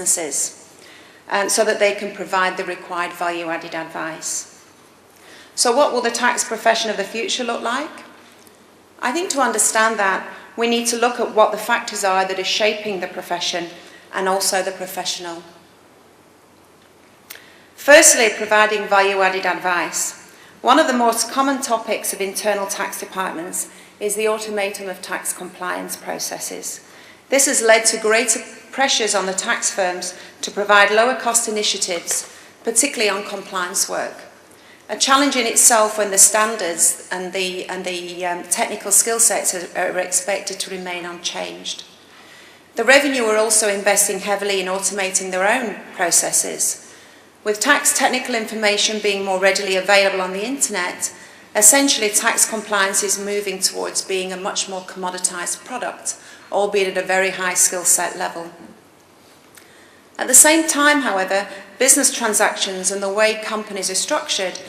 businesses, so that they can provide the required value-added advice. So what will the tax profession of the future look like? I think to understand that, we need to look at what the factors are that are shaping the profession and also the professional. Firstly, providing value-added advice. One of the most common topics of internal tax departments is the automation of tax compliance processes. This has led to greater pressures on the tax firms to provide lower cost initiatives, particularly on compliance work. A challenge in itself when the standards and the technical skill sets are expected to remain unchanged. The revenue are also investing heavily in automating their own processes. With tax technical information being more readily available on the internet, essentially tax compliance is moving towards being a much more commoditized product, albeit at a very high skill set level. At the same time, however, business transactions and the way companies are structured,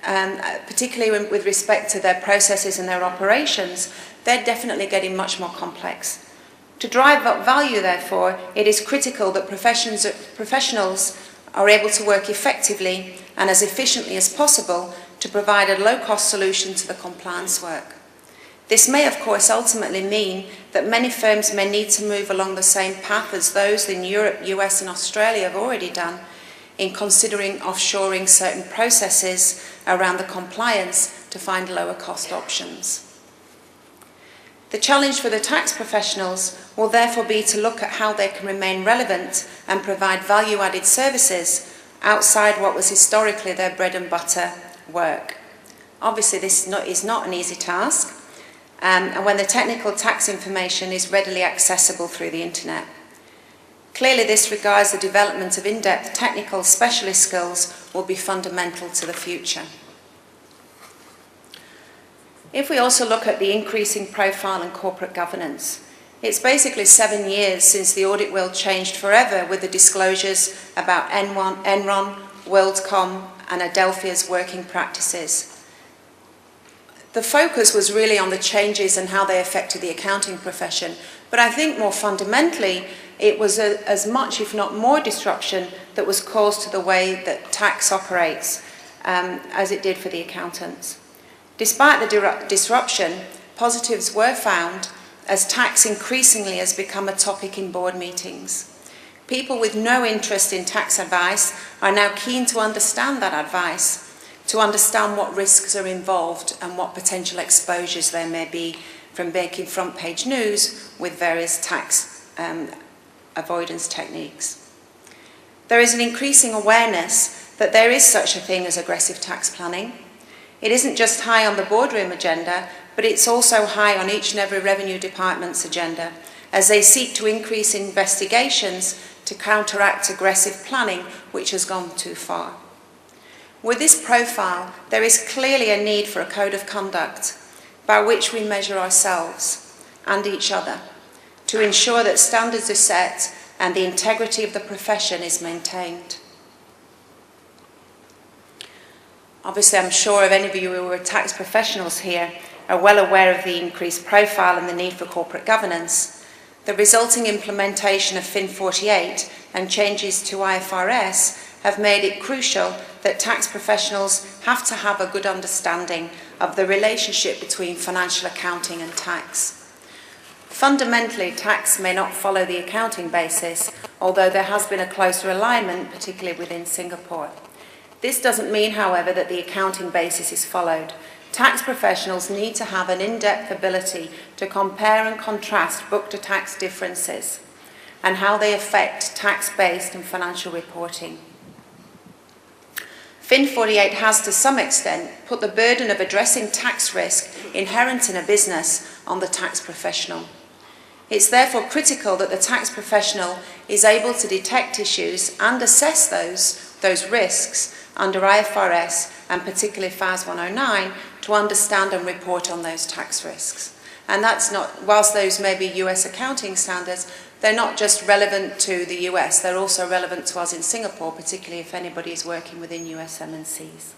particularly with respect to their processes and their operations, they're definitely getting much more complex. To drive up value, therefore, it is critical that professionals are able to work effectively and as efficiently as possible to provide a low-cost solution to the compliance work. This may, of course, ultimately mean that many firms may need to move along the same path as those in Europe, US and Australia have already done in considering offshoring certain processes around the compliance to find lower cost options. The challenge for the tax professionals will therefore be to look at how they can remain relevant and provide value-added services outside what was historically their bread and butter work. Obviously, this is not an easy task, and when the technical tax information is readily accessible through the internet. Clearly, this regards the development of in-depth technical specialist skills will be fundamental to the future. If we also look at the increasing profile and corporate governance, it's basically 7 years since the audit world changed forever with the disclosures about Enron, WorldCom and Adelphia's working practices. The focus was really on the changes and how they affected the accounting profession, but I think more fundamentally it was as much, if not more, disruption that was caused to the way that tax operates as it did for the accountants. Despite the disruption, positives were found as tax increasingly has become a topic in board meetings. People with no interest in tax advice are now keen to understand that advice, to understand what risks are involved and what potential exposures there may be from making front page news with various tax avoidance techniques. There is an increasing awareness that there is such a thing as aggressive tax planning. It isn't just high on the boardroom agenda, but it's also high on each and every revenue department's agenda, as they seek to increase investigations to counteract aggressive planning, which has gone too far. With this profile, there is clearly a need for a code of conduct by which we measure ourselves and each other to ensure that standards are set and the integrity of the profession is maintained. Obviously, I'm sure if any of you who are tax professionals here are well aware of the increased profile and the need for corporate governance. The resulting implementation of FIN 48 and changes to IFRS have made it crucial that tax professionals have to have a good understanding of the relationship between financial accounting and tax. Fundamentally, tax may not follow the accounting basis, although there has been a closer alignment, particularly within Singapore. This doesn't mean, however, that the accounting basis is followed. Tax professionals need to have an in-depth ability to compare and contrast book-to-tax differences and how they affect tax-based and financial reporting. FIN 48 has, to some extent, put the burden of addressing tax risk inherent in a business on the tax professional. It's therefore critical that the tax professional is able to detect issues and assess those risks under IFRS and particularly FAS 109 to understand and report on those tax risks. And that's not, whilst those may be US accounting standards, they're not just relevant to the US, they're also relevant to us in Singapore, particularly if anybody is working within US MNCs.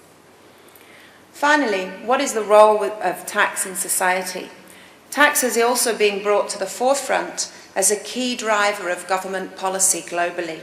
Finally, what is the role of tax in society? Tax is also being brought to the forefront as a key driver of government policy globally.